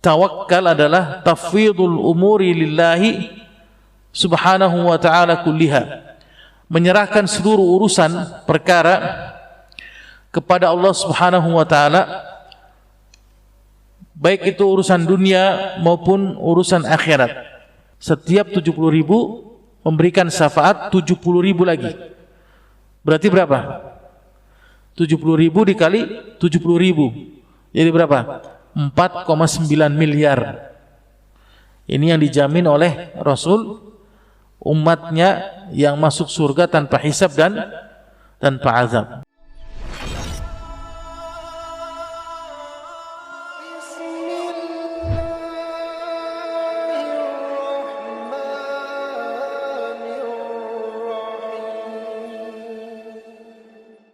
Tawakkal adalah tafwidul umuri lillahi subhanahu wa ta'ala kulliha, menyerahkan seluruh urusan perkara kepada Allah subhanahu wa ta'ala, baik itu urusan dunia maupun urusan akhirat. Setiap 70.000 memberikan syafaat 70.000 lagi. Berarti berapa? 70.000 dikali 70.000. Jadi berapa? 4,9 miliar. Ini yang dijamin oleh Rasul, umatnya yang masuk surga tanpa hisab dan tanpa azab.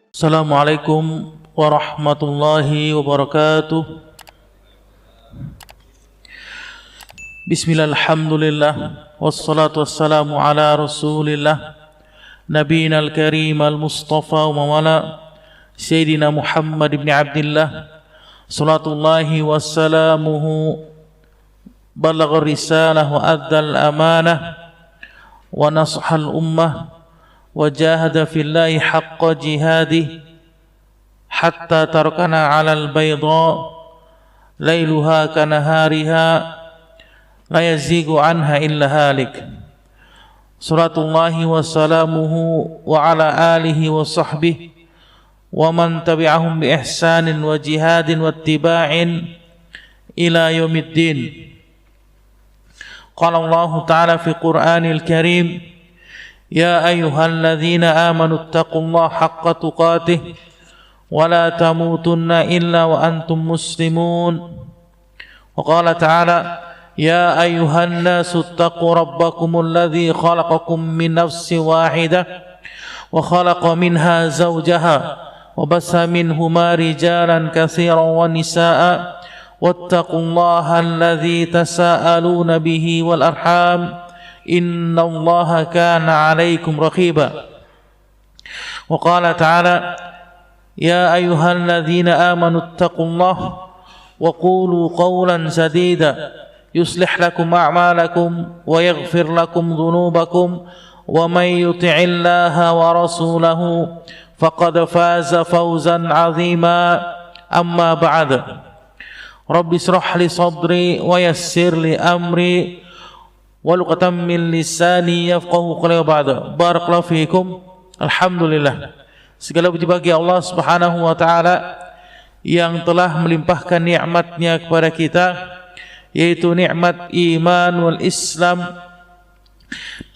Assalamualaikum warahmatullahi wabarakatuh. Bismillah, alhamdulillah, wassalatu wassalamu ala rasulillah, nabiyina al-karim al-mustafa wa mawala Sayyidina Muhammad ibn Abdillah, salatullahi wassalamuhu, balagha risalah wa adda al-amanah wa nasha al-ummah wa jahada fillahi haqqa jihadih hatta tarakana ala al-bayda layluha kanahariha la yazigu anha illa halik. Salatullahi wa salamuhu wa ala alihi wa sahbihi wa man tabi'ahum bi ihsanin wa jihadin wa ittiba'in ila yaumiddin. Qala Allah ta'ala fi Qur'anil Karim, ya ayyuhalladzina amanu ittaqullaha haqqa tuqatih wa la tamutunna illa wa antum muslimun. Wa qala ta'ala, يا أيها الناس اتقوا ربكم الذي خلقكم من نفس واحدة وخلق منها زوجها وبث منهما رجالا كثيرا ونساء واتقوا الله الذي تساءلون به والأرحام إن الله كان عليكم رقيبا. وقال تعالى يا أيها الذين آمنوا اتقوا الله وقولوا قولا سديدا يصلح لكم أعمالكم ويغفر لكم ذنوبكم ومن يطع الله ورسوله فقد فاز فوزا عظيما. أما بعد، رب اشرح لي صدري ويسر لي أمري واحلل من لساني يفقهوا قولي. وبعد، بارك الله فيكم. Alhamdulillah, segala puji bagi Allah Subhanahu wa taala yang telah melimpahkan nikmat-Nya kepada kita, yaitu nikmat iman wal Islam,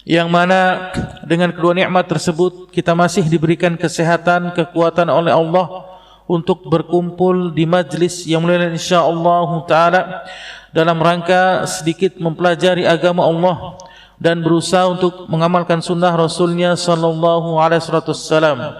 yang mana dengan kedua nikmat tersebut kita masih diberikan kesehatan, kekuatan oleh Allah untuk berkumpul di majlis yang mulia insyaallah taala dalam rangka sedikit mempelajari agama Allah dan berusaha untuk mengamalkan sunnah Rasulnya sallallahu alaihi wasallam.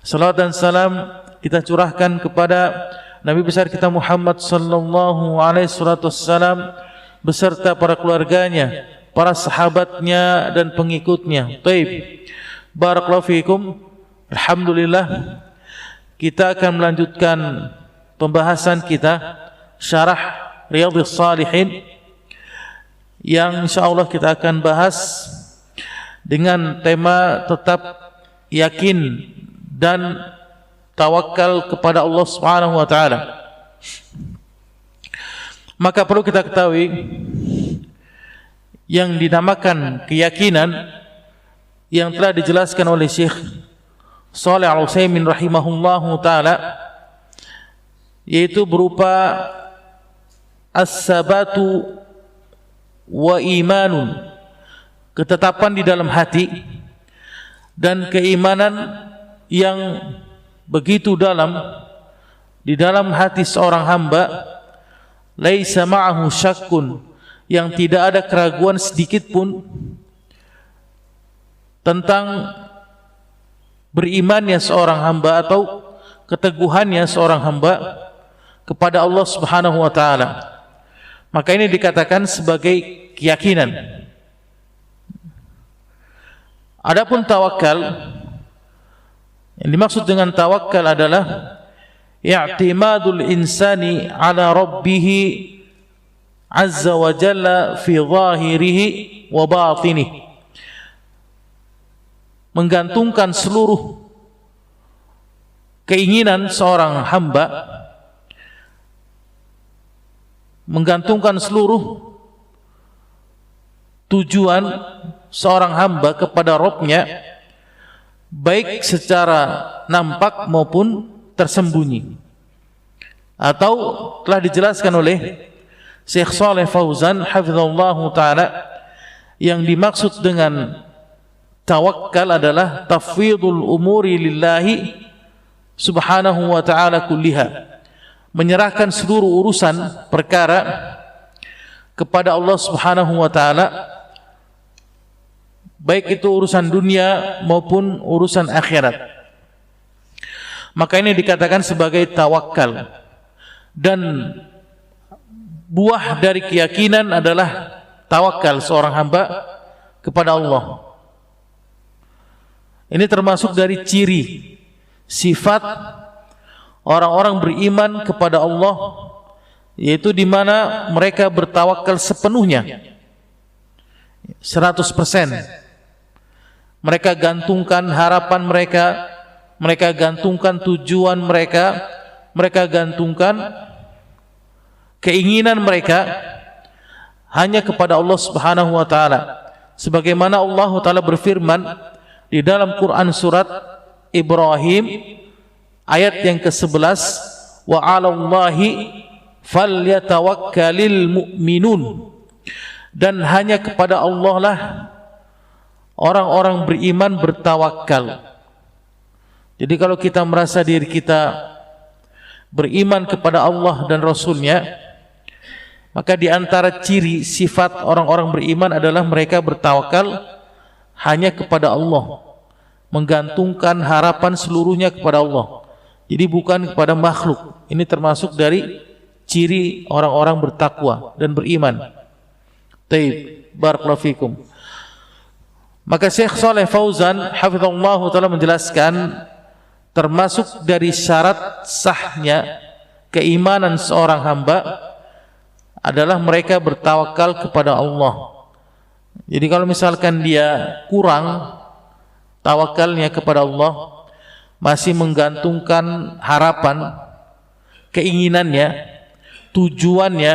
Salawat dan salam kita curahkan kepada Nabi besar kita Muhammad sallallahu alaihi wasallam beserta para keluarganya, para sahabatnya dan pengikutnya. Baik, barakallahu fiikum. Alhamdulillah, kita akan melanjutkan pembahasan kita syarah Riyadhus Shalihin yang insyaallah kita akan bahas dengan tema tetap yakin dan tawakal kepada Allah Subhanahu wa taala. Maka perlu kita ketahui yang dinamakan keyakinan yang telah dijelaskan oleh Syekh Shalih Al-Utsaimin rahimahullahu taala, yaitu berupa as-sabatu wa imanun, ketetapan di dalam hati dan keimanan yang begitu dalam di dalam hati seorang hamba, laisa ma'ahu syakkun, yang tidak ada keraguan sedikit pun tentang berimannya seorang hamba atau keteguhannya seorang hamba kepada Allah Subhanahu wa taala. Maka ini dikatakan sebagai keyakinan. Adapun tawakal, yang dimaksud dengan tawakal adalah i'timadul insani ala rabbih azza wa jalla fi zahirihi wa batinihi, menggantungkan seluruh keinginan seorang hamba, menggantungkan seluruh tujuan seorang hamba kepada Rabb-Nya, baik secara nampak maupun tersembunyi. Atau telah dijelaskan oleh Syekh Shalih Fauzan hafizallahu taala, yang dimaksud dengan tawakkal adalah tafwidul umuri lillahi subhanahu wa ta'ala kulliha, menyerahkan seluruh urusan perkara kepada Allah subhanahu wa ta'ala, baik itu urusan dunia maupun urusan akhirat. Maka ini dikatakan sebagai tawakal. Dan buah dari keyakinan adalah tawakal seorang hamba kepada Allah. Ini termasuk dari ciri sifat orang-orang beriman kepada Allah, yaitu di mana mereka bertawakal sepenuhnya, 100%. Mereka gantungkan harapan mereka, mereka gantungkan tujuan mereka, mereka gantungkan keinginan mereka hanya kepada Allah Subhanahu wa taala. Sebagaimana Allah taala berfirman di dalam Quran surat Ibrahim ayat yang ke-11, wa 'alallahi falyatawakkalul mu'minun, dan hanya kepada Allah lah orang-orang beriman bertawakal. Jadi kalau kita merasa diri kita beriman kepada Allah dan Rasul-Nya, maka di antara ciri sifat orang-orang beriman adalah mereka bertawakal hanya kepada Allah, menggantungkan harapan seluruhnya kepada Allah. Jadi bukan kepada makhluk. Ini termasuk dari ciri orang-orang bertakwa dan beriman. Taib, barakallahu fikum. Maka Syekh Shalih Fauzan hafizallahu taala menjelaskan termasuk dari syarat sahnya keimanan seorang hamba adalah mereka bertawakal kepada Allah. Jadi kalau misalkan dia kurang tawakalnya kepada Allah, masih menggantungkan harapan, keinginannya, tujuannya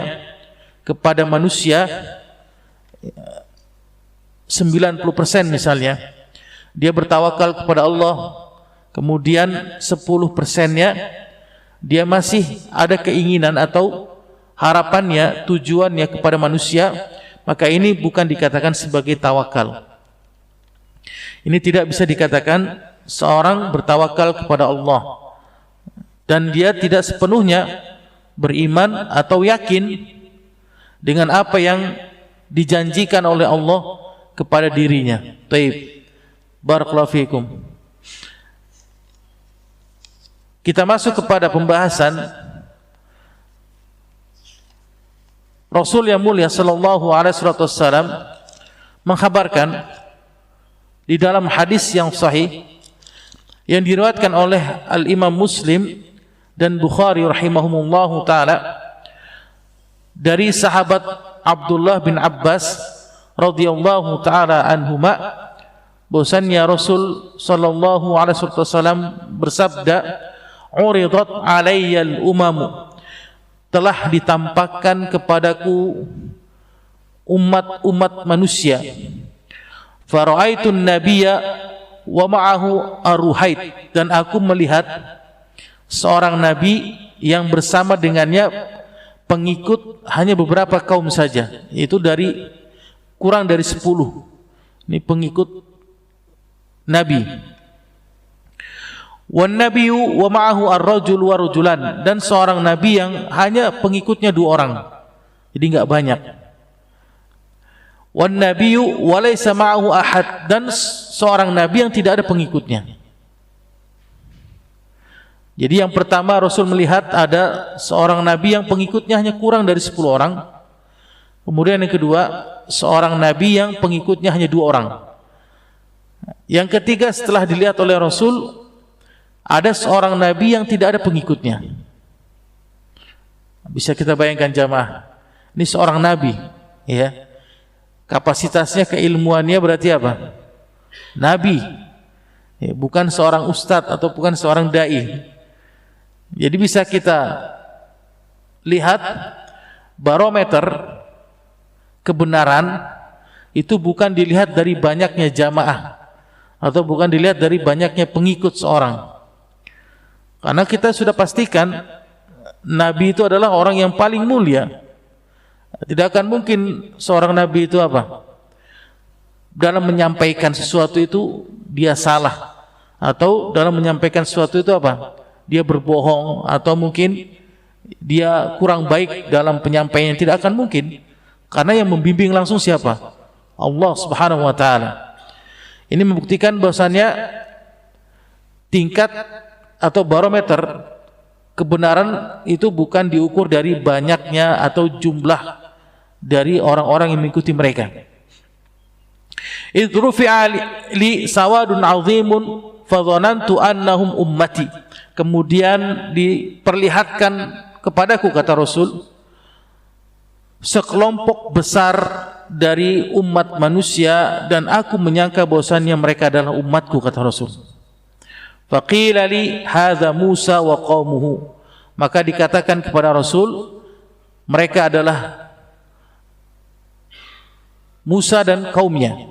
kepada manusia, 90% misalnya dia bertawakal kepada Allah, kemudian 10%-nya dia masih ada keinginan atau harapannya, tujuannya kepada manusia, maka ini bukan dikatakan sebagai tawakal. Ini tidak bisa dikatakan seorang bertawakal kepada Allah, dan dia tidak sepenuhnya beriman atau yakin dengan apa yang dijanjikan oleh Allah kepada dirinya. Taib, barakallahu fikum. Kita masuk kepada pembahasan Rasul yang mulia sallallahu alaihi wasallam mengkhabarkan di dalam hadis yang sahih yang diriwayatkan oleh Al-Imam Muslim dan Bukhari rahimahumullahu taala dari sahabat Abdullah bin Abbas radhiyallahu taala anhuma, bahwasannya Rasul sallallahu alaihi wasallam bersabda, "Uridat alayyal umamu," telah ditampakkan kepadaku umat-umat manusia, "Fara'aitun nabiyya wa ma'ahu aruhait," dan aku melihat seorang nabi yang bersama dengannya pengikut hanya beberapa kaum saja, yaitu dari kurang dari 10. Ini pengikut nabi. Wan nabiyyu wa ma'ahu ar-rajul wa rajulan, dan seorang nabi yang hanya pengikutnya 2 orang. Jadi enggak banyak. Wan nabiyyu wa laysa ma'ahu ahad, dan seorang nabi yang tidak ada pengikutnya. Jadi yang pertama Rasul melihat ada seorang nabi yang pengikutnya hanya kurang dari 10 orang. Kemudian yang kedua, seorang nabi yang pengikutnya hanya 2 orang. Yang ketiga setelah dilihat oleh Rasul, ada seorang nabi yang tidak ada pengikutnya. Bisa kita bayangkan jamaah, Ini seorang nabi, ya. Kapasitasnya, keilmuannya berarti apa? Nabi, ya, bukan seorang ustadz atau bukan seorang dai. Jadi bisa kita lihat barometer kebenaran itu bukan dilihat dari banyaknya jamaah atau bukan dilihat dari banyaknya pengikut seorang. Karena kita sudah pastikan nabi itu adalah orang yang paling mulia. Tidak akan mungkin seorang nabi itu apa? Dalam menyampaikan sesuatu itu dia salah, atau dalam menyampaikan sesuatu itu apa? Dia berbohong, atau mungkin dia kurang baik dalam penyampaian. Tidak akan mungkin, karena yang membimbing langsung siapa? Allah Subhanahu wa taala. Ini membuktikan bahwasannya tingkat atau barometer kebenaran itu bukan diukur dari banyaknya atau jumlah dari orang-orang yang mengikuti mereka. Idrufi'a li sawadun 'azimun fadhanantu annahum ummati. Kemudian diperlihatkan kepadaku, kata Rasul, sekelompok besar dari umat manusia dan aku menyangka bahwasannya mereka adalah umatku, kata Rasul. Faqila li hadza Musa wa qaumuhu. Maka dikatakan kepada Rasul, mereka adalah Musa dan kaumnya.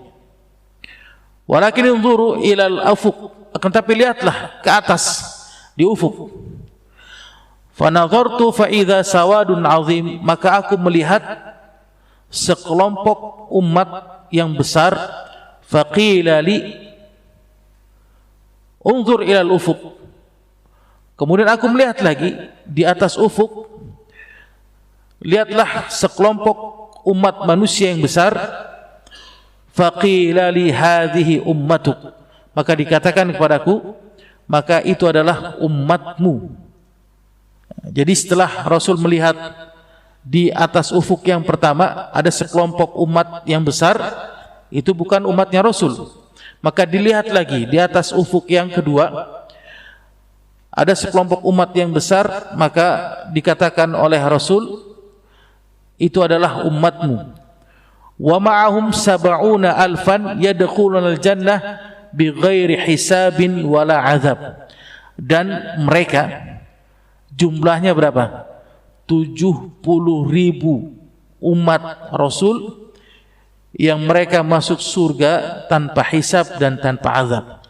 Walakin unzuru ilal afuq, akan tapi lihatlah ke atas di ufuk. Fanadhartu fa idza sawadun azim, maka aku melihat sekelompok umat yang besar. Faqila li unzur ilal ufuq, kemudian aku melihat lagi di atas ufuk, lihatlah sekelompok umat manusia yang besar. Faqila li hadhihi ummatuk, maka dikatakan kepadaku, maka itu adalah umatmu. Jadi setelah Rasul melihat di atas ufuk yang pertama ada sekelompok umat yang besar, itu bukan umatnya Rasul. Maka dilihat lagi di atas ufuk yang kedua ada sekelompok umat yang besar, maka dikatakan oleh Rasul, itu adalah umatmu. Wa ma'ahum sab'una alfan yadkhuluna al-jannah bighairi hisabin wala azab. Dan mereka jumlahnya berapa? 70.000 umat Rasul yang mereka masuk surga tanpa hisab dan tanpa azab.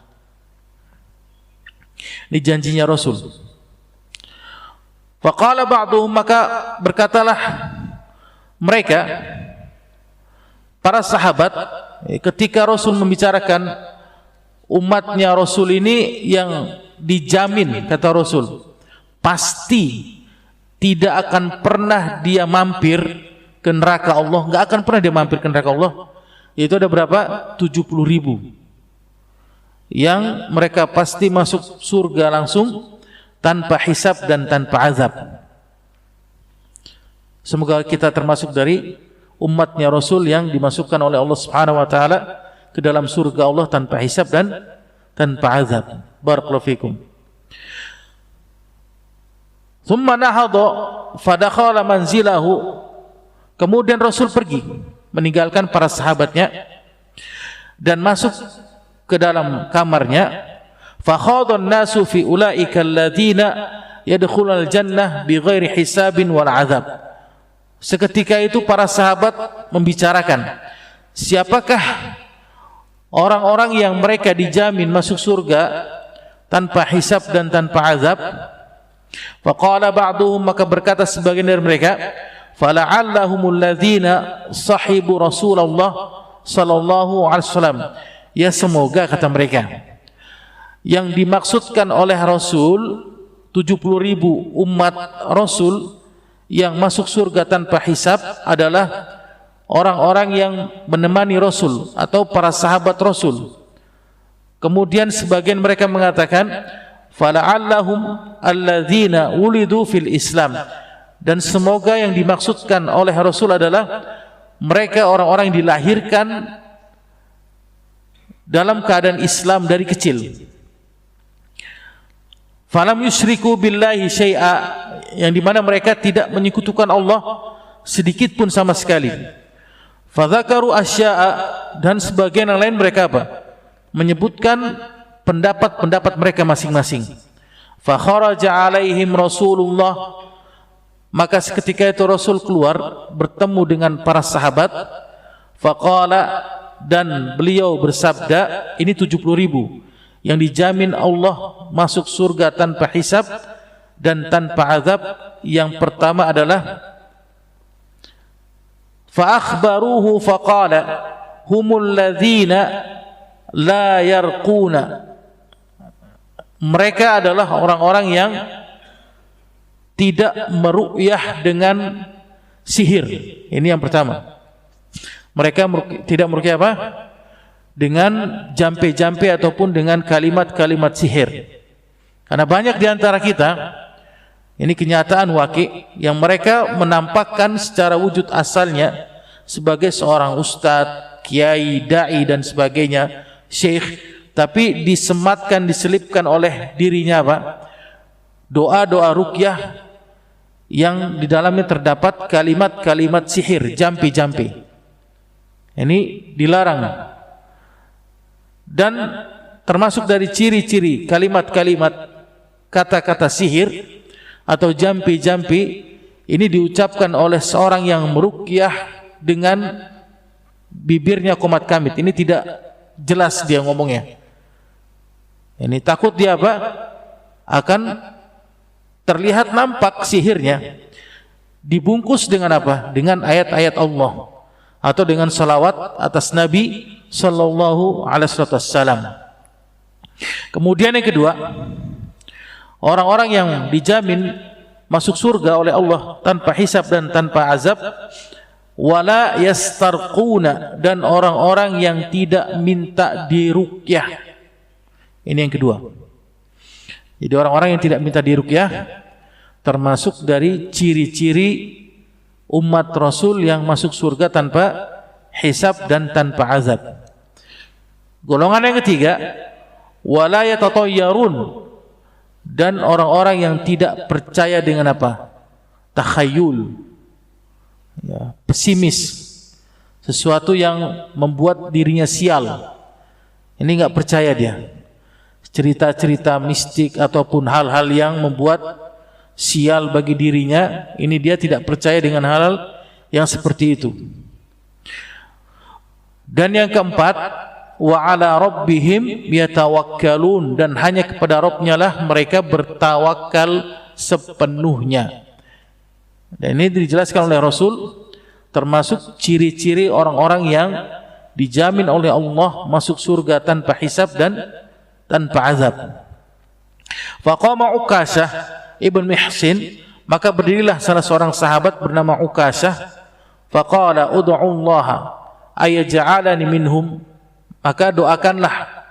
Ini janjinya Rasul. Faqala ba'duhum, maka berkatalah mereka, para sahabat, ketika Rasul membicarakan umatnya Rasul ini yang dijamin, kata Rasul, pasti tidak akan pernah dia mampir ke neraka Allah, nggak akan pernah dia mampir ke neraka Allah. Yaitu ada berapa? 70.000 yang mereka pasti masuk surga langsung tanpa hisab dan tanpa azab. Semoga kita termasuk dari umatnya Rasul yang dimasukkan oleh Allah Subhanahu wa taala ke dalam surga Allah tanpa hisab dan tanpa azab. Barakallahu fikum. Thumma nahadha fadakhala manzilahu. Kemudian Rasul pergi meninggalkan para sahabatnya dan masuk ke dalam kamarnya. Fakhadhan nasu fi ulaika alladziina yadkhulul jannah bighairi hisabin wal azab. Seketika itu para sahabat membicarakan, siapakah orang-orang yang mereka dijamin masuk surga tanpa hisab dan tanpa azab? Faqala ba'duhum, maka berkata sebagian dari mereka, fala'allahumul ladzina sahibu Rasulullah sallallahu alaihi wasallam. Ya, semoga, kata mereka, yang dimaksudkan oleh Rasul 70.000 umat Rasul yang masuk surga tanpa hisab adalah orang-orang yang menemani Rasul atau para sahabat Rasul. Kemudian sebagian mereka mengatakan, fala'allahum alladzina ulidu fil Islam, dan semoga yang dimaksudkan oleh Rasul adalah mereka orang-orang yang dilahirkan dalam keadaan Islam dari kecil. Falam yusyriku billahi syai'a, yang dimana mereka tidak menyekutukan Allah sedikit pun sama sekali. Fadzakaru asya'a, dan sebagian yang lain mereka apa? Menyebutkan pendapat-pendapat mereka masing-masing. Fa kharaja alaihim Rasulullah, maka seketika itu Rasul keluar bertemu dengan para sahabat. Faqala, dan beliau bersabda, ini 70.000 yang dijamin Allah masuk surga tanpa hisab dan tanpa azab. Yang pertama adalah fa akhbaruhu faqala humul ladzina la yarquna, mereka adalah orang-orang yang tidak meruqyah dengan sihir. Ini yang pertama. Mereka tidak meruqyah apa? Dengan jampe-jampe ataupun dengan kalimat-kalimat sihir. Karena banyak di antara kita, ini kenyataan waqi', yang mereka menampakkan secara wujud asalnya sebagai seorang ustadz, kiai, dai dan sebagainya, syekh, tapi disematkan, diselipkan oleh dirinya apa? Doa-doa ruqyah yang di dalamnya terdapat kalimat-kalimat sihir, jampi-jampi. Ini dilarang. Dan termasuk dari ciri-ciri kalimat-kalimat kata-kata sihir atau jampi-jampi ini diucapkan oleh seorang yang meruqyah dengan bibirnya komat kamit. Ini tidak jelas dia ngomongnya. Ini takut dia apa? Akan terlihat nampak sihirnya dibungkus dengan apa? Dengan ayat-ayat Allah atau dengan salawat atas Nabi sallallahu alaihi wasallam. Kemudian yang kedua, orang-orang yang dijamin masuk surga oleh Allah tanpa hisab dan tanpa azab, wala yastarquna, dan orang-orang yang tidak minta diruqyah. Ini yang kedua. Jadi orang-orang yang tidak minta diruqyah termasuk dari ciri-ciri umat Rasul yang masuk surga tanpa hisab dan tanpa azab. Golongan yang ketiga, wala yatatayyarun, dan orang-orang yang tidak percaya dengan apa? Takhayul, ya, pesimis, sesuatu yang membuat dirinya sial. Ini enggak percaya dia. Cerita-cerita mistik ataupun hal-hal yang membuat sial bagi dirinya, ini dia tidak percaya dengan hal-hal yang seperti itu. Dan yang keempat, wa ala rabbihim yatawakkalun, dan hanya kepada Rabbnya lah mereka bertawakal sepenuhnya. Dan ini dijelaskan oleh Rasul termasuk ciri-ciri orang-orang yang dijamin oleh Allah masuk surga tanpa hisab dan tanpa azab. Faqama Uqashah ibn Mihsin, maka berdirilah salah seorang sahabat bernama Uqashah. Faqala ud'u Allah ayaj'alani minhum, maka doakanlah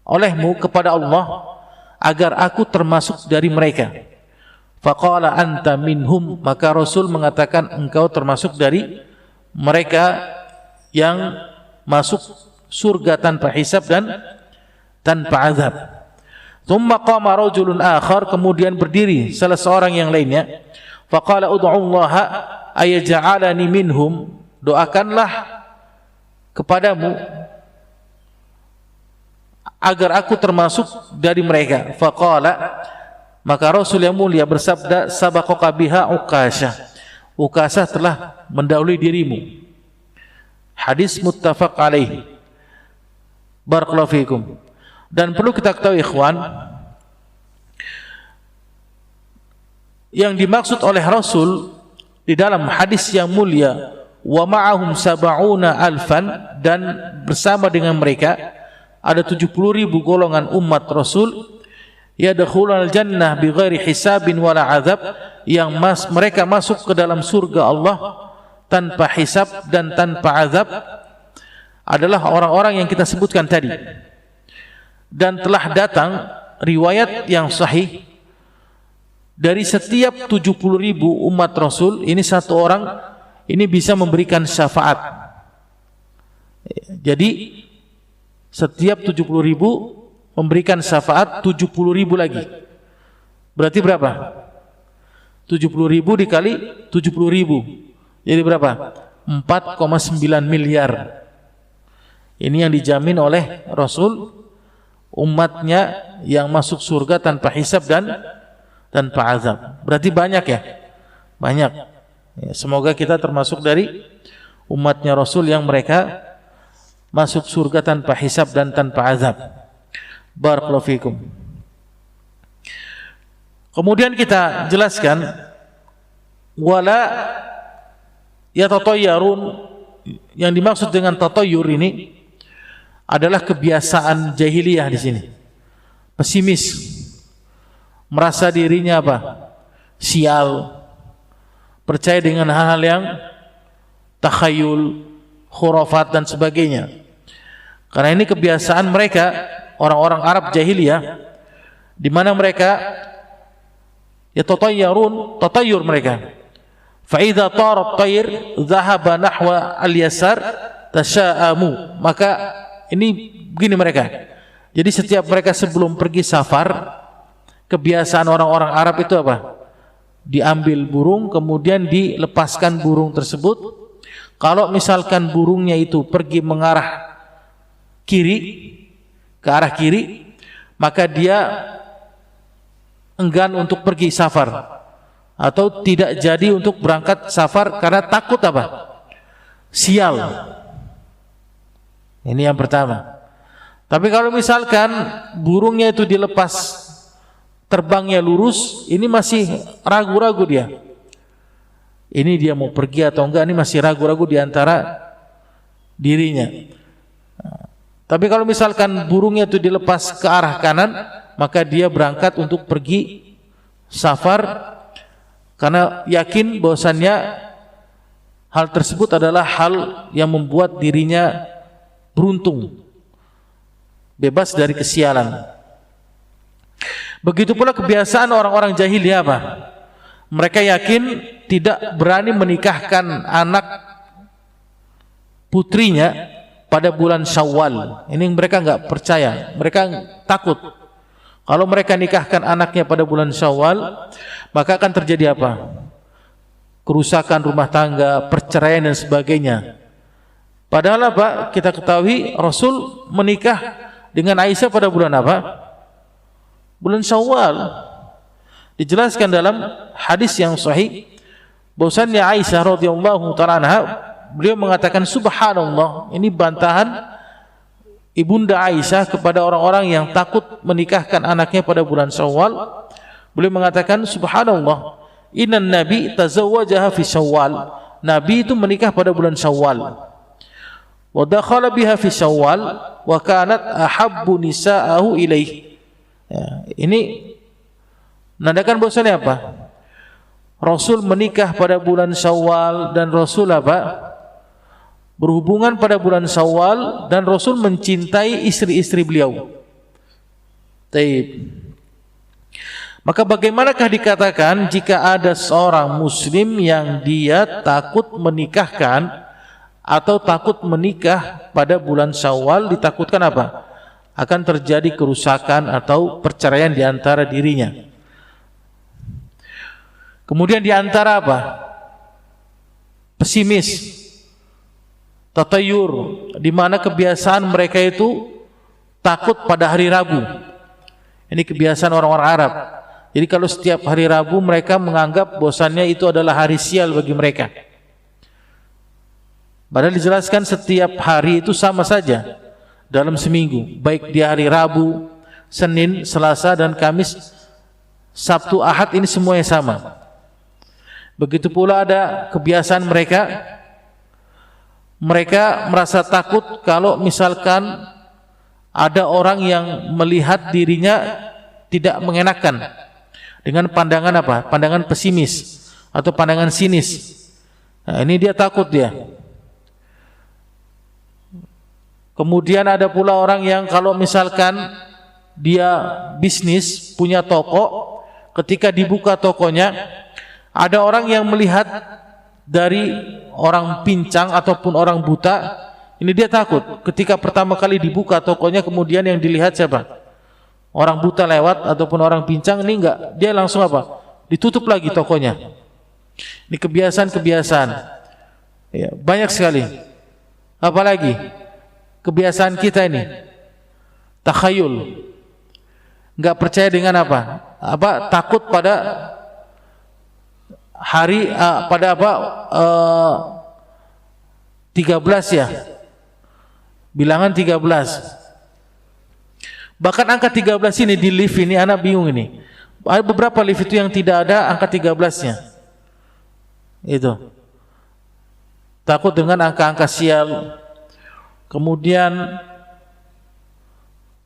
olehmu kepada Allah agar aku termasuk dari mereka. Faqala anta minhum, maka Rasul mengatakan engkau termasuk dari mereka yang masuk surga tanpa hisab dan tanpa azab. Tsumma qama rajulun akhar, kemudian berdiri salah seorang yang lainnya. Faqala ud'u Allah ayaj'alani minhum, doakanlah kepadamu agar aku termasuk dari mereka. Faqala, maka Rasul yang mulia bersabda, sabaqaka biha Uqashah, Uqashah telah mendahului dirimu. Hadis muttafaq alaih. Barakallahu fiikum. Dan perlu kita ketahui ikhwan, yang dimaksud oleh Rasul di dalam hadis yang mulia, wa ma'ahum sab'una alfan, dan bersama dengan mereka ada 70.000 golongan umat Rasul, yadkhulul jannah bighairi hisabin wala azab, yang mereka masuk ke dalam surga Allah tanpa hisab dan tanpa azab, adalah orang-orang yang kita sebutkan tadi. Dan telah datang riwayat yang sahih dari setiap 70.000 umat Rasul, ini satu orang ini bisa memberikan syafaat. Jadi setiap 70.000 memberikan syafaat 70.000 lagi. Berarti berapa? 70.000 dikali 70.000. Jadi berapa? 4,9 miliar. Ini yang dijamin oleh Rasul, umatnya yang masuk surga tanpa hisab dan tanpa azab. Berarti banyak ya? Banyak. Ya, semoga kita termasuk dari umatnya Rasul yang mereka masuk surga tanpa hisab dan tanpa azab. Barakallahu fikum. Kemudian kita jelaskan wala yatatayyarun, yang dimaksud dengan tatayyur ini adalah kebiasaan jahiliyah di sini. Pesimis, merasa dirinya apa? Sial, percaya dengan hal-hal yang takhayul, khurafat dan sebagainya. Karena ini kebiasaan mereka, orang-orang Arab jahiliyah, di mana mereka yatatayyarun, tatayyur mereka. Fa idza tara at-tayr dhahaba nahwa al-yasar tasha'amu. Maka ini begini mereka. Jadi setiap mereka sebelum pergi safar, kebiasaan orang-orang Arab itu apa? Diambil burung, kemudian dilepaskan burung tersebut. Kalau misalkan burungnya itu pergi mengarah kiri, ke arah kiri, maka dia enggan untuk pergi safar atau tidak jadi untuk berangkat safar karena takut apa? Sial. Ini yang pertama. Tapi kalau misalkan burungnya itu dilepas, terbangnya lurus, ini masih ragu-ragu dia. Ini dia mau pergi atau enggak, ini masih ragu-ragu di antara dirinya. Tapi kalau misalkan burungnya itu dilepas ke arah kanan, maka dia berangkat untuk pergi safar karena yakin bahwasannya hal tersebut adalah hal yang membuat dirinya beruntung, bebas dari kesialan. Begitu pula kebiasaan orang-orang jahiliyah apa? Mereka yakin tidak berani menikahkan anak putrinya pada bulan Syawal. Ini mereka enggak percaya, mereka takut. Kalau mereka nikahkan anaknya pada bulan Syawal, maka akan terjadi apa? Kerusakan rumah tangga, perceraian dan sebagainya. Padahal apa? Kita ketahui Rasul menikah dengan Aisyah pada bulan apa? Bulan Syawal. Dijelaskan dalam hadis yang sahih bahwasannya Aisyah radhiyallahu taala anha, beliau mengatakan subhanallah. Ini bantahan ibunda Aisyah kepada orang-orang yang takut menikahkan anaknya pada bulan Syawal. Beliau mengatakan subhanallah, innan nabi tazawwajaha fi Syawal. Nabi itu menikah pada bulan Syawal. Wa dakhala biha fi Syawal wa kanat ahabbu nisa'ahu ilaih. Ya, ini menandakan bahwasanya apa? Rasul menikah pada bulan Syawal dan Rasul apa? Berhubungan pada bulan Syawal dan Rasul mencintai istri-istri beliau. Taib. Maka bagaimanakah dikatakan jika ada seorang muslim yang dia takut menikahkan atau takut menikah pada bulan Syawal, ditakutkan apa? Akan terjadi kerusakan atau perceraian di antara dirinya. Kemudian di antara apa? Pesimis, tatayur, di mana kebiasaan mereka itu takut pada hari Rabu. Ini kebiasaan orang-orang Arab. Jadi kalau setiap hari Rabu mereka menganggap bahwasannya itu adalah hari sial bagi mereka. Padahal dijelaskan setiap hari itu sama saja dalam seminggu, baik di hari Rabu, Senin, Selasa dan Kamis, Sabtu, Ahad, ini semuanya sama. Begitu pula ada kebiasaan mereka merasa takut kalau misalkan ada orang yang melihat dirinya tidak mengenakan dengan pandangan apa? Pandangan pesimis atau pandangan sinis. Nah, ini dia takut dia. Kemudian ada pula orang yang kalau misalkan dia bisnis, punya toko, ketika dibuka tokonya, ada orang yang melihat dari orang pincang ataupun orang buta, ini dia takut. Ketika pertama kali dibuka tokonya, kemudian yang dilihat siapa? Orang buta lewat ataupun orang pincang, ini enggak, dia langsung apa? ditutup lagi tokonya. Ini kebiasaan-kebiasaan. Ya, banyak sekali. Apalagi kebiasaan kita ini takhayul. Enggak percaya dengan apa? Takut pada hari 13 ya. Bilangan 13. Bahkan angka 13 ini di lift ini anak bingung ini. Ada beberapa lift itu yang tidak ada angka 13-nya. Itu. Takut dengan angka-angka sial. Kemudian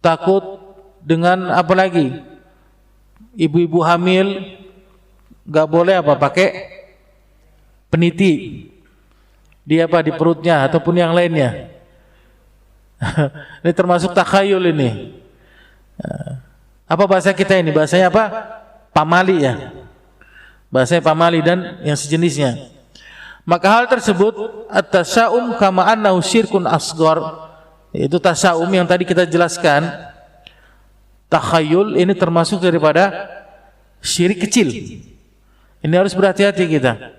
takut dengan apa lagi? Ibu-ibu hamil enggak boleh pakai peniti. Dia di perutnya ataupun yang lainnya. Ini termasuk takhayul ini. Apa bahasa kita ini? Bahasanya apa? Pamali ya. Bahasanya pamali dan yang sejenisnya. Maka hal tersebut at-tasya'um kama annahu syirkun asghar. Itu tasya'um yang tadi kita jelaskan. Takhayul ini termasuk daripada syirik kecil. Ini harus berhati-hati kita.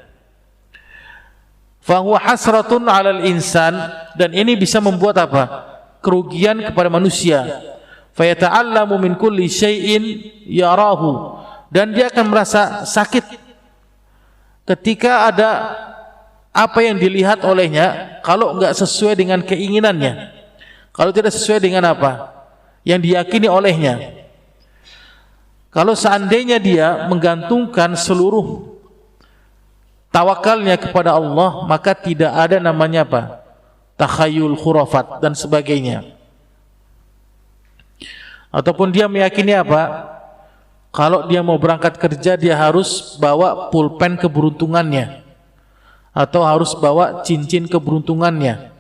Fahuwa hasratun 'alal insan, dan ini bisa membuat apa? Kerugian kepada manusia. Fayata'allamu min kulli syai'in yarahu, dan dia akan merasa sakit ketika ada apa yang dilihat olehnya kalau enggak sesuai dengan keinginannya, kalau tidak sesuai dengan apa yang diyakini olehnya. Kalau seandainya dia menggantungkan seluruh tawakalnya kepada Allah, maka tidak ada namanya apa? Takhayul, khurafat dan sebagainya. Ataupun dia meyakini apa? Kalau dia mau berangkat kerja, dia harus bawa pulpen keberuntungannya, atau harus bawa cincin keberuntungannya,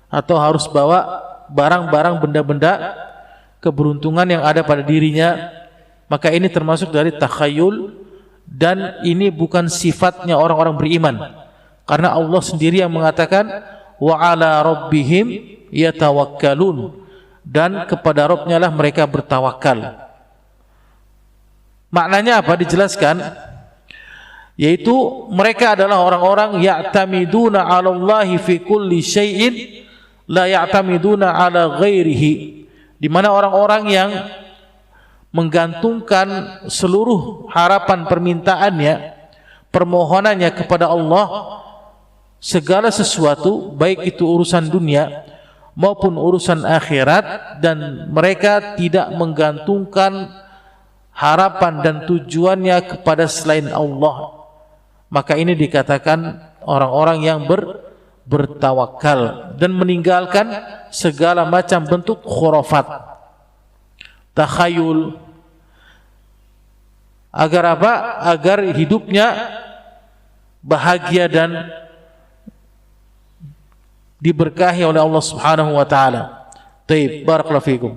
atau harus bawa barang-barang benda-benda keberuntungan yang ada pada dirinya. Maka ini termasuk dari takhayul, dan ini bukan sifatnya orang-orang beriman, karena Allah sendiri yang mengatakan wa ala rabbihim yatawakkalun, dan kepada Rabbnya lah mereka bertawakal. Maknanya apa? Dijelaskan, yaitu mereka adalah orang-orang ya'tamiduna 'ala Allahi fi kulli syai'in la ya'tamiduna 'ala ghairihi, di mana orang-orang yang menggantungkan seluruh harapan permintaannya, permohonannya kepada Allah, segala sesuatu, baik itu urusan dunia maupun urusan akhirat, dan mereka tidak menggantungkan harapan dan tujuannya kepada selain Allah. Maka ini dikatakan orang-orang yang bertawakal dan meninggalkan segala macam bentuk khurafat, takhayul. Agar apa? Agar hidupnya bahagia dan diberkahi oleh Allah Subhanahu wa taala. Baik, barakallahu fikum.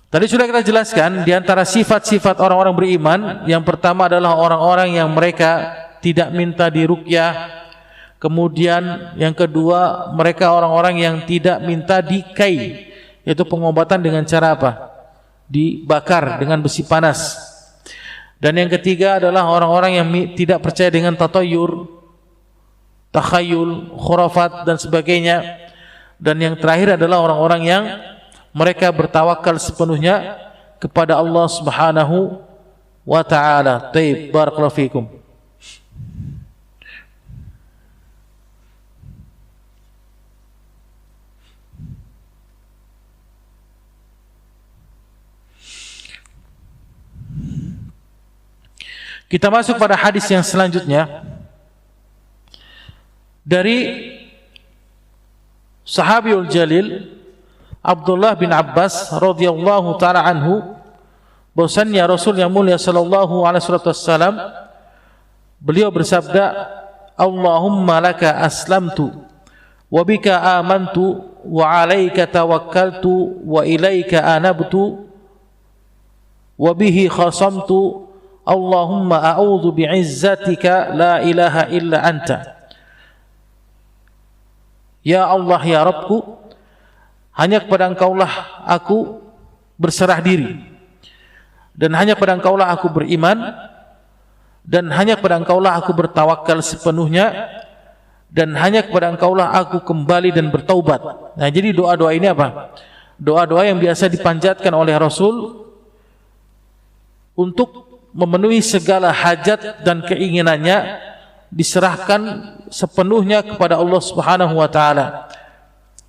Tadi sudah kita jelaskan di antara sifat-sifat orang-orang beriman, yang pertama adalah orang-orang yang mereka tidak minta diruqyah. Kemudian yang kedua, mereka orang-orang yang tidak minta dikai, yaitu pengobatan dengan cara apa? Dibakar dengan besi panas. Dan yang ketiga adalah orang-orang yang tidak percaya dengan tatayur, takhayul, khurafat dan sebagainya. Dan yang terakhir adalah orang-orang yang mereka bertawakal sepenuhnya kepada Allah Subhanahu wa taala. Taib, barakallahu fikum. Kita masuk pada hadis yang selanjutnya dari Sahabiul Jalil Abdullah bin Abbas radhiyallahu taala anhu, bahwasannya Rasul yang mulia sallallahu alaihi wasallam beliau bersabda, Allahumma laka aslamtu wa bika amantu wa alaika tawakkaltu wa ilaika anabtu wa bihi khasamtu, Allahumma a'udzu bi'izzatika la ilaha illa anta. Ya Allah, ya Rabbku, hanya kepada Engkaulah aku berserah diri. dan hanya kepada Engkaulah aku beriman, dan hanya kepada Engkaulah aku bertawakal sepenuhnya, dan hanya kepada Engkaulah aku kembali dan bertaubat. Nah, jadi doa-doa ini apa? Doa-doa yang biasa dipanjatkan oleh Rasul untuk memenuhi segala hajat dan keinginannya, diserahkan sepenuhnya kepada Allah Subhanahu wa taala.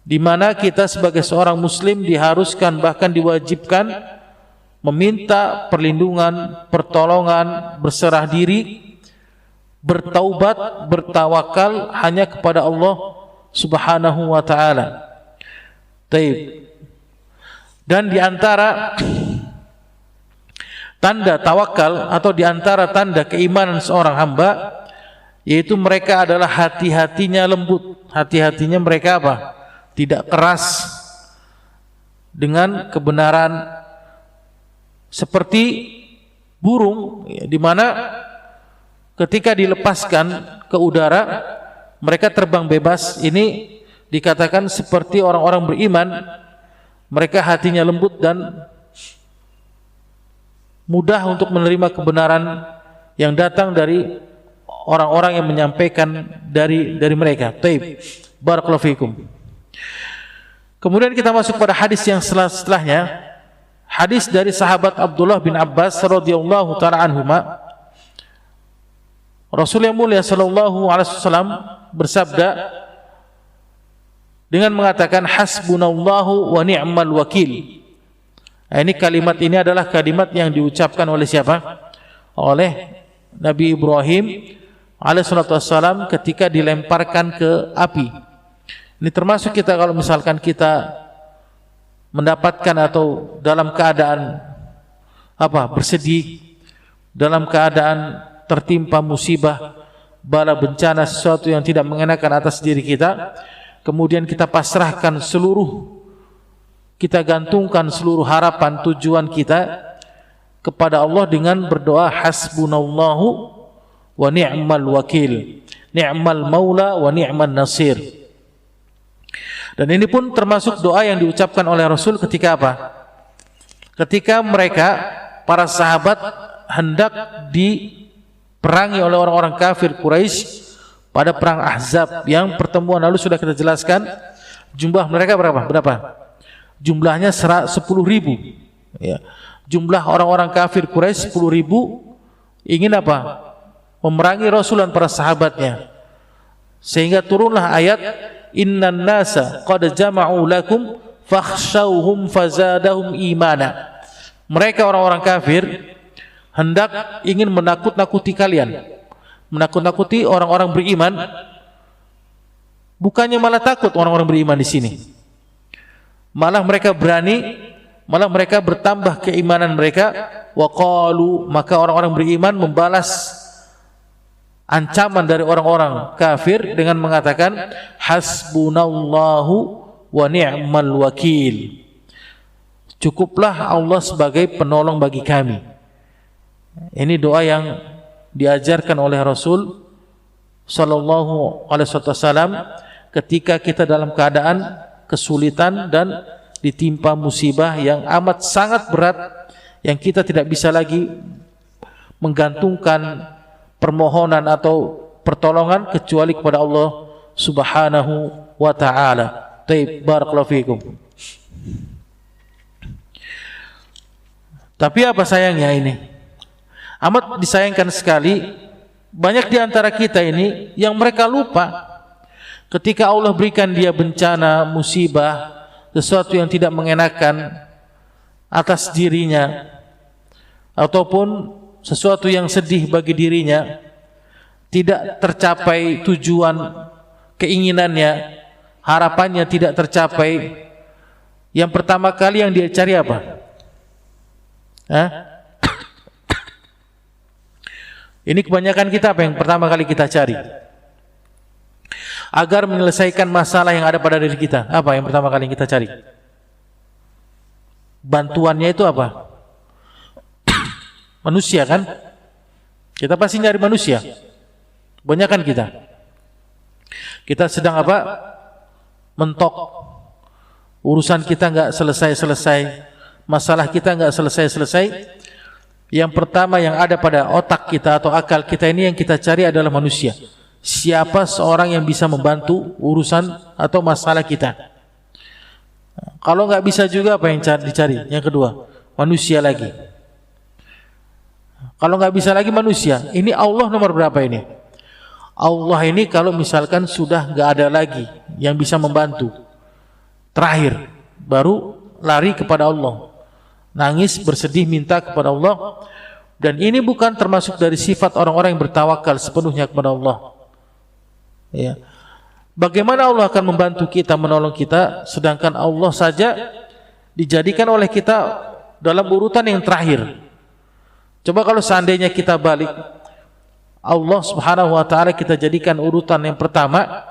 Di mana kita sebagai seorang muslim diharuskan, bahkan diwajibkan meminta perlindungan, pertolongan, berserah diri, bertaubat, bertawakal hanya kepada Allah Subhanahu wa taala. Taib. Dan di antara tanda tawakal atau di antara tanda keimanan seorang hamba, yaitu mereka adalah hati-hatinya lembut. Hati-hatinya mereka apa? Tidak keras dengan kebenaran, seperti burung di mana ketika dilepaskan ke udara mereka terbang bebas. Ini dikatakan seperti orang-orang beriman, mereka hatinya lembut dan mudah untuk menerima kebenaran yang datang dari orang-orang yang menyampaikan dari mereka. Taib. Barakallahu fikum. Kemudian kita masuk pada hadis yang setelahnya, hadis dari sahabat Abdullah bin Abbas radhiyallahu taala anhuma. Rasul yang mulia sallallahu alaihi wasallam bersabda dengan mengatakan hasbunallahu wa ni'mal wakil. Nah, ini kalimat ini adalah kalimat yang diucapkan oleh siapa? Oleh Nabi Ibrahim alaihissalatu wassalam ketika dilemparkan ke api. Ini termasuk kita kalau misalkan kita mendapatkan atau dalam keadaan bersedih, dalam keadaan tertimpa musibah, bala bencana, sesuatu yang tidak mengenakan atas diri kita, kemudian kita pasrahkan kita gantungkan seluruh harapan, tujuan kita kepada Allah dengan berdoa hasbunallahu wa ni'mal wakil, ni'mal maula wa ni'man nasir. Dan ini pun termasuk doa yang diucapkan oleh Rasul ketika apa? Ketika mereka, para sahabat hendak diperangi oleh orang-orang kafir Quraisy pada perang Ahzab, yang pertemuan lalu sudah kita jelaskan jumlah mereka berapa? Jumlahnya 10.000. Ya. Jumlah orang-orang kafir Quraisy 10.000 ingin apa? Memerangi Rasul dan para sahabatnya. Sehingga turunlah ayat innan nasa qad jama'u lakum fakhshawhum fazadahum imana. Mereka orang-orang kafir hendak ingin menakut-nakuti kalian, menakut-nakuti orang-orang beriman. Bukannya malah takut orang-orang beriman di sini, malah mereka berani, malah mereka bertambah keimanan mereka. Wa qalu, maka orang-orang beriman membalas ancaman dari orang-orang kafir dengan mengatakan hasbunallahu wa ni'mal wakil. Cukuplah Allah sebagai penolong bagi kami. Ini doa yang diajarkan oleh Rasul sallallahu alaihi wasallam ketika kita dalam keadaan kesulitan dan ditimpa musibah yang amat sangat berat, yang kita tidak bisa lagi menggantungkan permohonan atau pertolongan kecuali kepada Allah Subhanahu wa taala. Taib, barakallahu fikum. Tapi apa sayangnya ini? Amat disayangkan sekali banyak di antara kita ini yang mereka lupa ketika Allah berikan dia bencana, musibah, sesuatu yang tidak mengenakan atas dirinya ataupun sesuatu yang sedih bagi dirinya, tidak tercapai tujuan keinginannya, harapannya tidak tercapai. Yang pertama kali yang dia cari apa? Ini kebanyakan kita apa yang pertama kali kita cari? Agar menyelesaikan masalah yang ada pada diri kita, apa yang pertama kali kita cari? Bantuannya itu apa? Manusia kan? Kita pasti nyari manusia. Banyakan kita. Kita sedang apa? Mentok. Urusan kita nggak selesai-selesai. Masalah kita nggak selesai-selesai. Yang pertama yang ada pada otak kita atau akal kita ini yang kita cari adalah manusia. Siapa seorang yang bisa membantu urusan atau masalah kita. Kalau nggak bisa juga apa yang dicari? Yang kedua, manusia lagi. Kalau nggak bisa lagi manusia, ini Allah nomor berapa ini? Allah ini kalau misalkan sudah nggak ada lagi yang bisa membantu, terakhir baru lari kepada Allah, nangis bersedih minta kepada Allah. Dan ini bukan termasuk dari sifat orang-orang yang bertawakal sepenuhnya kepada Allah. Ya. Bagaimana Allah akan membantu kita, menolong kita, sedangkan Allah saja dijadikan oleh kita dalam urutan yang terakhir. Coba kalau seandainya kita balik, Allah Subhanahu wa taala kita jadikan urutan yang pertama,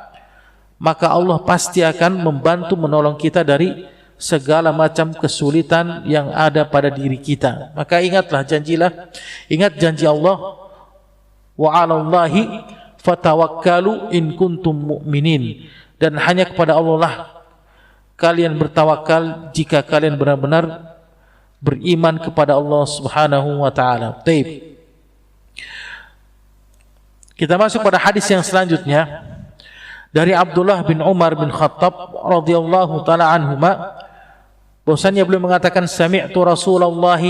maka Allah pasti akan membantu menolong kita dari segala macam kesulitan yang ada pada diri kita. Maka ingat janji Allah, wa 'alallahi fatawakkalu in kuntum mu'minin, dan hanya kepada Allah lah kalian bertawakal jika kalian benar-benar beriman kepada Allah Subhanahu wa taala. Baik. Kita masuk pada hadis yang selanjutnya dari Abdullah bin Umar bin Khattab radhiyallahu taala anhuma, bahwasanya beliau mengatakan sami'tu Rasulullah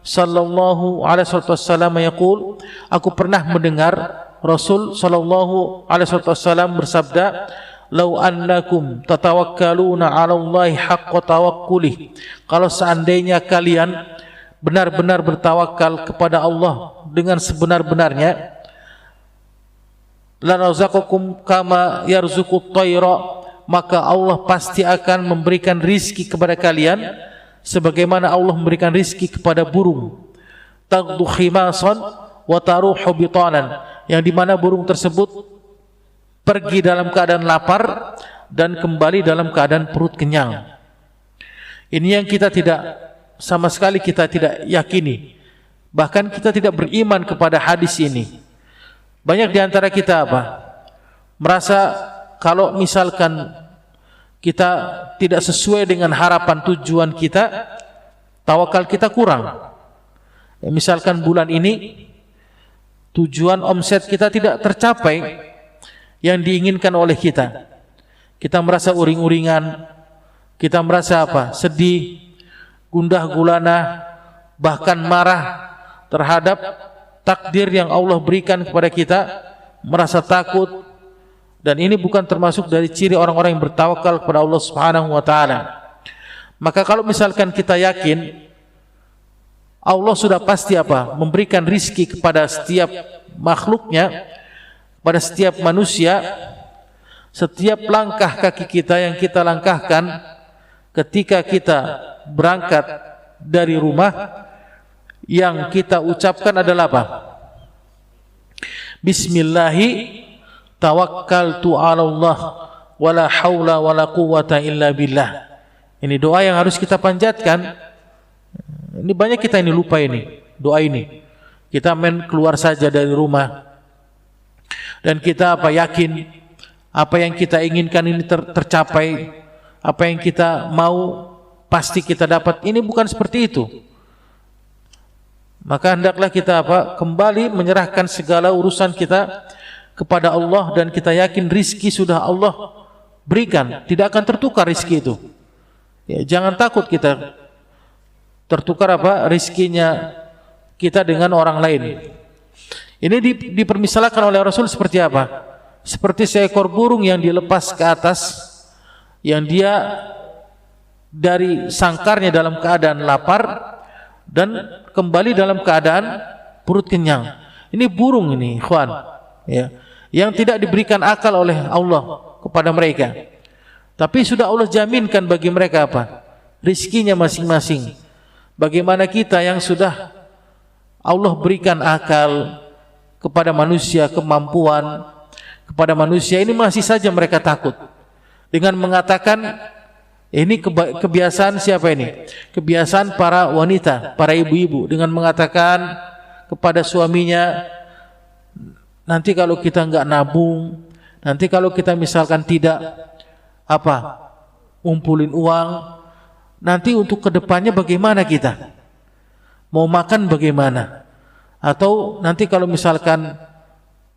sallallahu alaihi wasallam yaqul, aku pernah mendengar Rasul sallallahu alaihi wasallam bersabda, "Lau annakum tatawakkaluna 'ala Allahi haqqa tawakkuli." Kalau seandainya kalian benar-benar bertawakal kepada Allah dengan sebenar-benarnya, la razaqakum kama yarzuqut tayra, maka Allah pasti akan memberikan rizki kepada kalian sebagaimana Allah memberikan rizki kepada burung. Taghdu khimasan wa taruhu bitanan, yang dimana burung tersebut pergi dalam keadaan lapar dan kembali dalam keadaan perut kenyang. Ini yang kita tidak sama sekali kita tidak yakini, bahkan kita tidak beriman kepada hadis ini. Banyak di antara kita merasa kalau misalkan kita tidak sesuai dengan harapan tujuan kita, tawakal kita kurang. Misalkan bulan ini tujuan omset kita tidak tercapai yang diinginkan oleh kita. Kita merasa uring-uringan, kita merasa sedih, gundah gulana, bahkan marah terhadap takdir yang Allah berikan kepada kita, merasa takut. Dan ini bukan termasuk dari ciri orang-orang yang bertawakal kepada Allah Subhanahu wa taala. Maka kalau misalkan kita yakin Allah sudah pasti memberikan rizki kepada setiap makhluknya, pada setiap manusia, setiap langkah kaki kita yang kita langkahkan ketika kita berangkat dari rumah, yang kita ucapkan adalah Bismillahi tawakkaltu 'ala Allah wala haula wala quwwata illa billah. Ini doa yang harus kita panjatkan. Ini banyak kita ini lupa ini doa ini. Kita main keluar saja dari rumah dan kita yakin apa yang kita inginkan ini tercapai, apa yang kita mau pasti kita dapat. Ini bukan seperti itu. Maka hendaklah kita kembali menyerahkan segala urusan kita kepada Allah, dan kita yakin rizki sudah Allah berikan, tidak akan tertukar rizki itu. Ya, jangan takut kita tertukar rizkinya kita dengan orang lain. Ini dipermisalkan oleh Rasul seperti seperti seekor burung yang dilepas ke atas, yang dia dari sangkarnya dalam keadaan lapar dan kembali dalam keadaan perut kenyang. Ini burung ini, ikhwan, ya, yang tidak diberikan akal oleh Allah kepada mereka, tapi sudah Allah jaminkan bagi mereka rizkinya masing-masing. Bagaimana kita yang sudah Allah berikan akal kepada manusia, kemampuan kepada manusia, ini masih saja mereka takut dengan mengatakan, ini kebiasaan siapa ini? Kebiasaan para wanita, para ibu-ibu, dengan mengatakan kepada suaminya, nanti kalau kita enggak nabung, nanti kalau kita misalkan tidak ngumpulin uang, nanti untuk kedepannya bagaimana kita? Mau makan bagaimana? Atau nanti kalau misalkan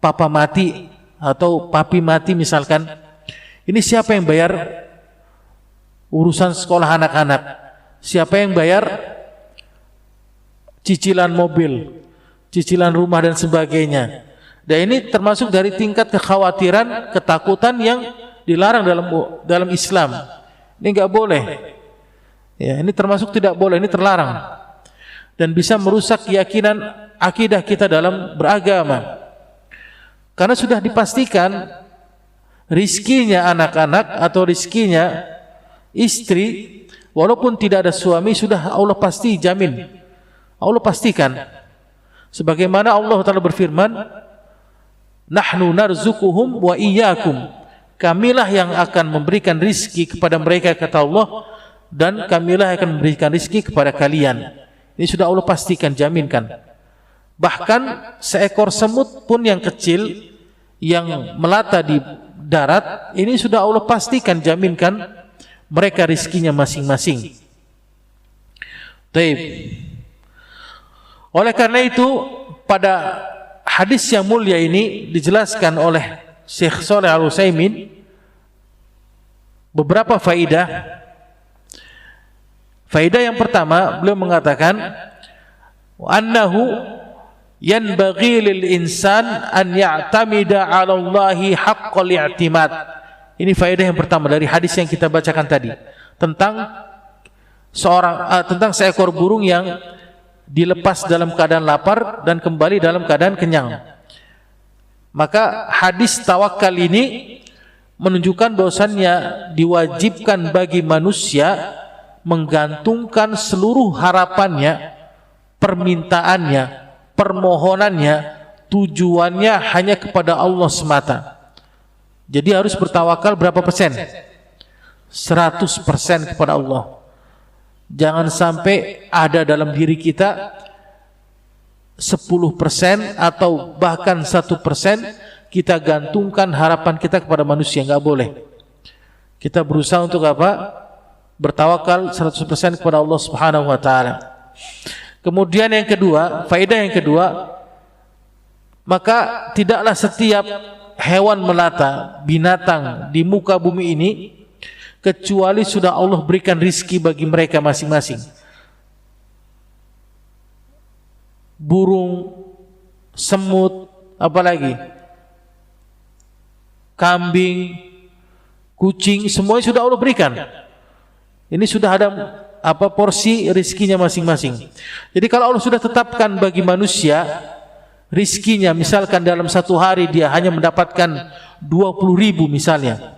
papa mati atau papi mati misalkan, ini siapa yang bayar urusan sekolah anak-anak? Siapa yang bayar cicilan mobil, cicilan rumah dan sebagainya? Dan ini termasuk dari tingkat kekhawatiran, ketakutan yang dilarang dalam Islam. Ini enggak boleh. Ya, ini termasuk tidak boleh, ini terlarang. Dan bisa merusak keyakinan akidah kita dalam beragama. Karena sudah dipastikan rizkinya anak-anak atau rizkinya istri, walaupun tidak ada suami, sudah Allah pasti jamin. Allah pastikan. Sebagaimana Allah Ta'ala berfirman, nahnu narzukuhum wa iyyakum. Kamilah yang akan memberikan rizki kepada mereka, kata Allah, dan kamilah yang akan memberikan rizki kepada kalian. Ini sudah Allah pastikan, jaminkan. Bahkan seekor semut pun yang kecil yang melata di darat, ini sudah Allah pastikan, jaminkan mereka rizkinya masing-masing. Taib. Oleh karena itu, pada hadis yang mulia ini dijelaskan oleh Syekh Shalih Al-Utsaimin beberapa faidah. Faidah yang pertama, beliau mengatakan annahu yanbaghi lil insan an ya'tamida 'ala Allahi haqqal i'timad. Ini faidah yang pertama dari hadis yang kita bacakan tadi tentang tentang seekor burung yang dilepas dalam keadaan lapar dan kembali dalam keadaan kenyang. Maka hadis tawakal ini menunjukkan bahwasannya diwajibkan bagi manusia menggantungkan seluruh harapannya, permintaannya, permohonannya, tujuannya hanya kepada Allah semata. Jadi harus bertawakal berapa persen? 100% kepada Allah. Jangan sampai ada dalam diri kita 10% atau bahkan 1% kita gantungkan harapan kita kepada manusia. Enggak boleh. Kita berusaha untuk apa? Bertawakal 100% kepada Allah Subhanahu wa taala. Kemudian yang kedua, faedah yang kedua, maka tidaklah setiap hewan melata, binatang di muka bumi ini kecuali sudah Allah berikan rizki bagi mereka masing-masing. Burung, semut, apalagi kambing, kucing, semuanya sudah Allah berikan. Ini sudah ada porsi rizkinya masing-masing. Jadi kalau Allah sudah tetapkan bagi manusia rizkinya, misalkan dalam satu hari dia hanya mendapatkan 20.000 misalnya,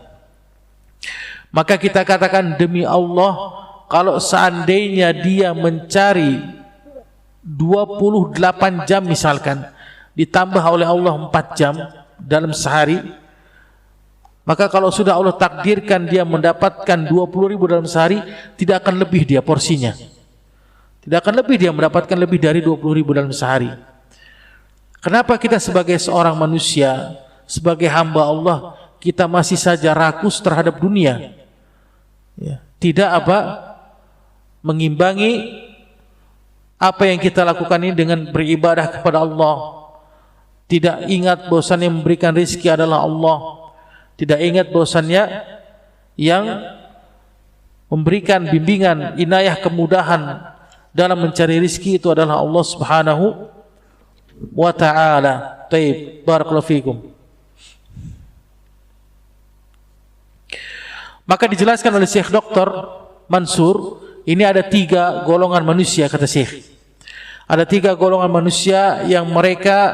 maka kita katakan demi Allah, kalau seandainya dia mencari 28 jam misalkan, ditambah oleh Allah 4 jam dalam sehari, maka kalau sudah Allah takdirkan dia mendapatkan 20.000 dalam sehari, tidak akan lebih dia porsinya. Tidak akan lebih dia mendapatkan lebih dari 20.000 dalam sehari. Kenapa kita sebagai seorang manusia, sebagai hamba Allah, kita masih saja rakus terhadap dunia? Ya, tidak mengimbangi apa yang kita lakukan ini dengan beribadah kepada Allah. Tidak ingat bahwasannya yang memberikan rezeki adalah Allah. Tidak ingat bahwasannya yang memberikan bimbingan, inayah, kemudahan dalam mencari rezeki itu adalah Allah Subhanahu wa ta'ala. Taib, barakallahu fikum. Maka dijelaskan oleh Syekh Dr. Mansur, ini ada 3 golongan manusia, kata Syekh. Ada 3 golongan manusia yang mereka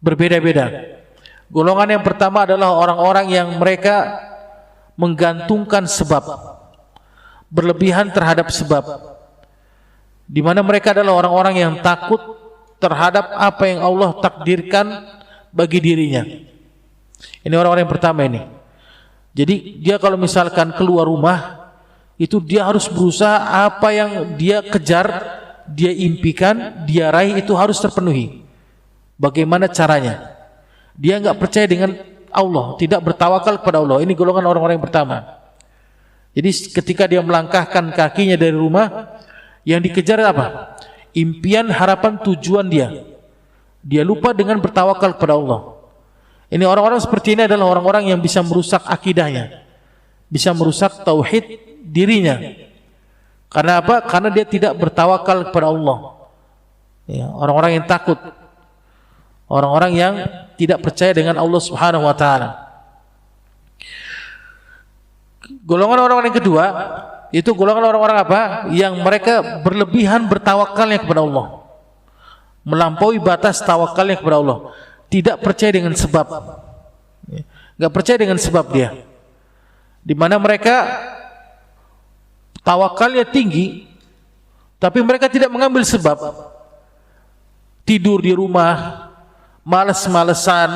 berbeda-beda. Golongan yang pertama adalah orang-orang yang mereka menggantungkan sebab, berlebihan terhadap sebab, di mana mereka adalah orang-orang yang takut terhadap apa yang Allah takdirkan bagi dirinya. Ini orang-orang yang pertama ini. Jadi dia kalau misalkan keluar rumah, itu dia harus berusaha apa yang dia kejar, dia impikan, dia raih itu harus terpenuhi. Bagaimana caranya? Dia enggak percaya dengan Allah, tidak bertawakal kepada Allah. Ini golongan orang-orang yang pertama. Jadi ketika dia melangkahkan kakinya dari rumah, Yang dikejar apa? Impian, harapan, tujuan dia. Dia lupa dengan bertawakal kepada Allah. Ini orang-orang seperti ini adalah orang-orang yang bisa merusak akidahnya, bisa merusak tauhid dirinya. Karena apa? Karena dia tidak bertawakal kepada Allah. Ya, orang-orang yang takut, orang-orang yang tidak percaya dengan Allah Subhanahu wa taala. Golongan orang-orang yang kedua itu golongan orang-orang apa? Yang mereka berlebihan bertawakalnya kepada Allah, melampaui batas tawakalnya kepada Allah, tidak percaya dengan sebab, nggak percaya dengan sebab dia, di mana mereka tawakalnya tinggi, tapi mereka tidak mengambil sebab. Tidur di rumah, malas-malesan,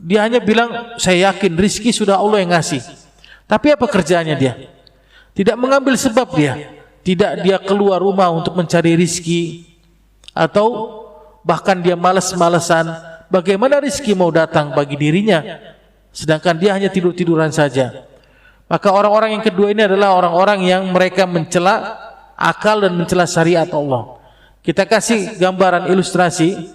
dia hanya bilang saya yakin rizki sudah Allah yang ngasih. Tapi apa kerjaannya dia? Tidak mengambil sebab dia. Tidak dia keluar rumah untuk mencari rizki, atau bahkan dia malas-malesan. Bagaimana rizki mau datang bagi dirinya, sedangkan dia hanya tidur-tiduran saja. Maka orang-orang yang kedua ini adalah orang-orang yang mereka mencela akal dan mencela syariat Allah. Kita kasih gambaran ilustrasi.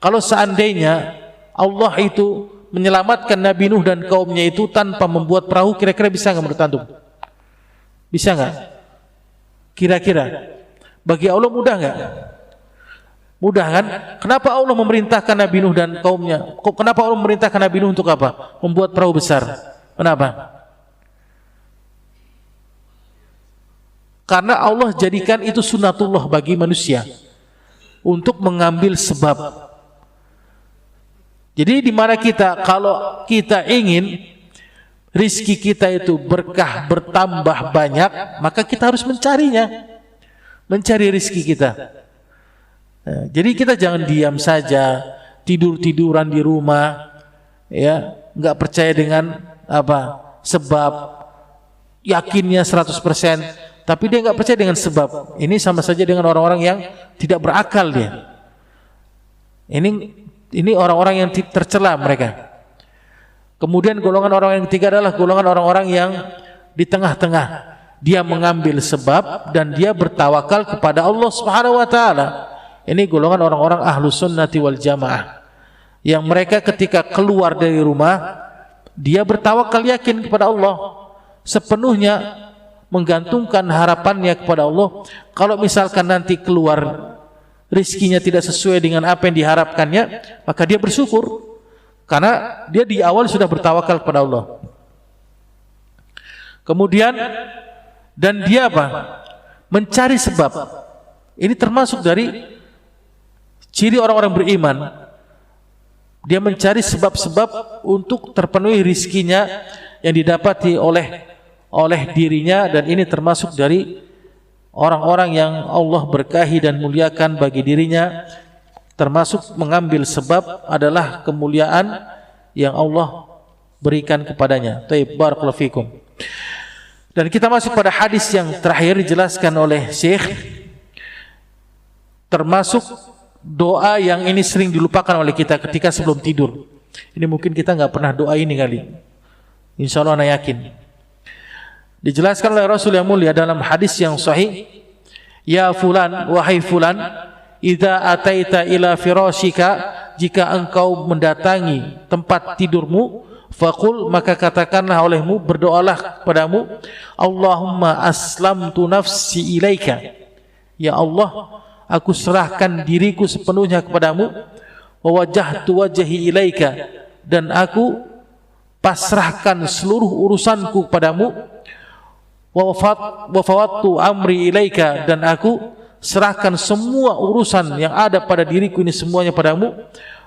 Kalau seandainya Allah itu menyelamatkan Nabi Nuh dan kaumnya itu tanpa membuat perahu, kira-kira bisa nggak menurut antum? Bisa nggak? Kira-kira bagi Allah mudah nggak? Mudah kan? Kenapa Allah memerintahkan Nabi Nuh dan kaumnya? Kenapa Allah memerintahkan Nabi Nuh untuk apa? Membuat perahu besar. Kenapa? Karena Allah jadikan itu sunatullah bagi manusia untuk mengambil sebab. Jadi di mana kita, kalau kita ingin rizki kita itu berkah, bertambah banyak, maka kita harus mencarinya, mencari rizki kita. Nah, jadi kita jangan diam saja, tidur-tiduran di rumah, ya, nggak percaya dengan apa sebab, yakinnya 100%, tapi dia nggak percaya dengan sebab. Ini sama saja dengan orang-orang yang tidak berakal dia. Ini orang-orang yang tercela mereka. Kemudian golongan orang yang ketiga adalah golongan orang-orang yang di tengah-tengah. Dia mengambil sebab dan dia bertawakal kepada Allah Subhanahu wa taala. Ini golongan orang-orang ahlus sunnati wal jamaah, yang mereka ketika keluar dari rumah, dia bertawakal yakin kepada Allah, sepenuhnya menggantungkan harapannya kepada Allah. Kalau misalkan nanti keluar rizkinya tidak sesuai dengan apa yang diharapkannya, maka dia bersyukur karena dia di awal sudah bertawakal kepada Allah. Kemudian dan dia apa? Mencari sebab. Ini termasuk dari ciri orang-orang beriman. Dia mencari sebab-sebab untuk terpenuhi rizkinya yang didapati oleh dirinya, dan ini termasuk dari orang-orang yang Allah berkahi dan muliakan bagi dirinya. Termasuk mengambil sebab adalah kemuliaan yang Allah berikan kepadanya. Taib, barakallahu fikum. Dan kita masuk pada hadis yang terakhir dijelaskan oleh Syekh, termasuk doa yang ini sering dilupakan oleh kita ketika sebelum tidur. Ini mungkin kita nggak pernah doa ini kali. Insya Allah ana yakin. Dijelaskan oleh Rasul yang mulia dalam hadis yang sahih, ya fulan, wahai fulan, idza ataita ila firashika, jika engkau mendatangi tempat tidurmu, faqul, maka katakanlah olehmu, berdoalah kepadamu, Allahumma aslamtu nafsi ilaika, ya Allah, aku serahkan diriku sepenuhnya kepadamu, wa wajjahtu wajhi ilaika, dan aku pasrahkan seluruh urusanku kepadamu, wa fawattu amri ilaika, dan aku serahkan semua urusan yang ada pada diriku ini semuanya padamu,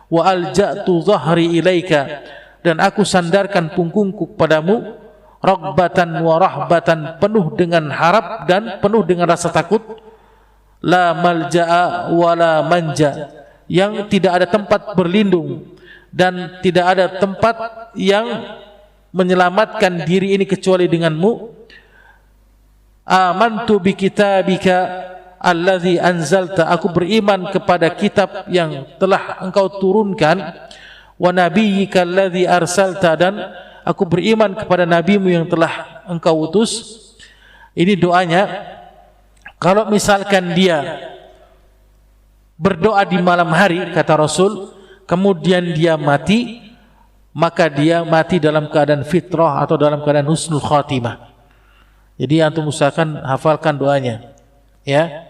wa alja'tu dhahri ilaika, dan aku sandarkan punggungku kepadamu, raghbatan wa rahbatan, penuh dengan harap dan penuh dengan rasa takut, la malja'a wa la manja, yang tidak ada tempat berlindung dan tidak ada tempat yang menyelamatkan diri ini kecuali denganmu. Amantu bi kitabika allazi anzalta, aku beriman kepada kitab yang telah engkau turunkan, wa nabiyyika allazi arsalta, dan aku beriman kepada nabimu yang telah engkau utus. Ini doanya Kalau misalkan dia berdoa di malam hari, kata Rasul, kemudian dia mati, maka dia mati dalam keadaan fitrah atau dalam keadaan husnul khatimah. Jadi antum usahakan hafalkan doanya, ya.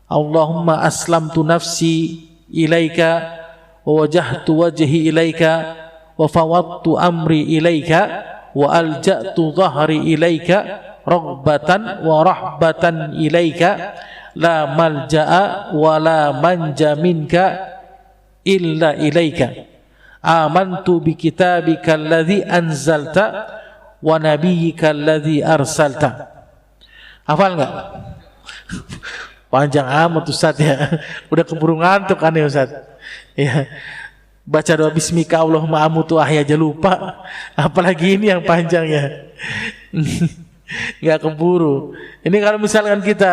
Allahumma aslamtu nafsi ilaika wa wajahtu wajhi ilaika wa fawwadtu amri ilaika wa alja'tu dhahri ilaika raghbatan wa rahbatan ilaika la malja'a wa la manja minka illa ilaika amantu bi kitabika alladhi anzalta wa nabiyyika alladhi arsalta. Hafal enggak? Panjang amat Ustaz ya. Udah keburu ngantuk kan ya Ustaz. Ya. Baca doa bismika Allahumma amutu ahya aja lupa. Apalagi ini yang panjangnya. Enggak keburu. Ini kalau misalkan kita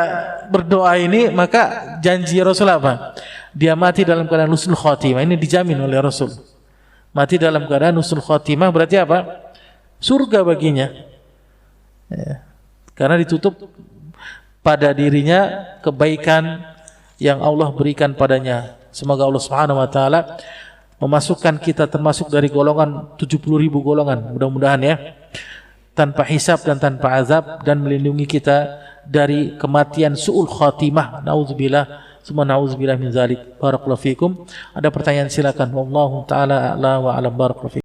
berdoa ini, maka janji Rasul apa? Dia mati dalam keadaan husnul khotimah. Ini dijamin oleh Rasul. Mati dalam keadaan husnul khotimah berarti apa? Surga baginya. Ya. Karena ditutup pada dirinya kebaikan yang Allah berikan padanya. Semoga Allah Subhanahu wa taala memasukkan kita termasuk dari golongan 70.000 golongan, mudah-mudahan ya, tanpa hisab dan tanpa azab, dan melindungi kita dari kematian su'ul khatimah. Nauzubillah, summa nauzubillah min zalik. Barakallahu fikum. Ada pertanyaan silakan. Wallahu taala a'la wa a'lam. Barakallahu fikum.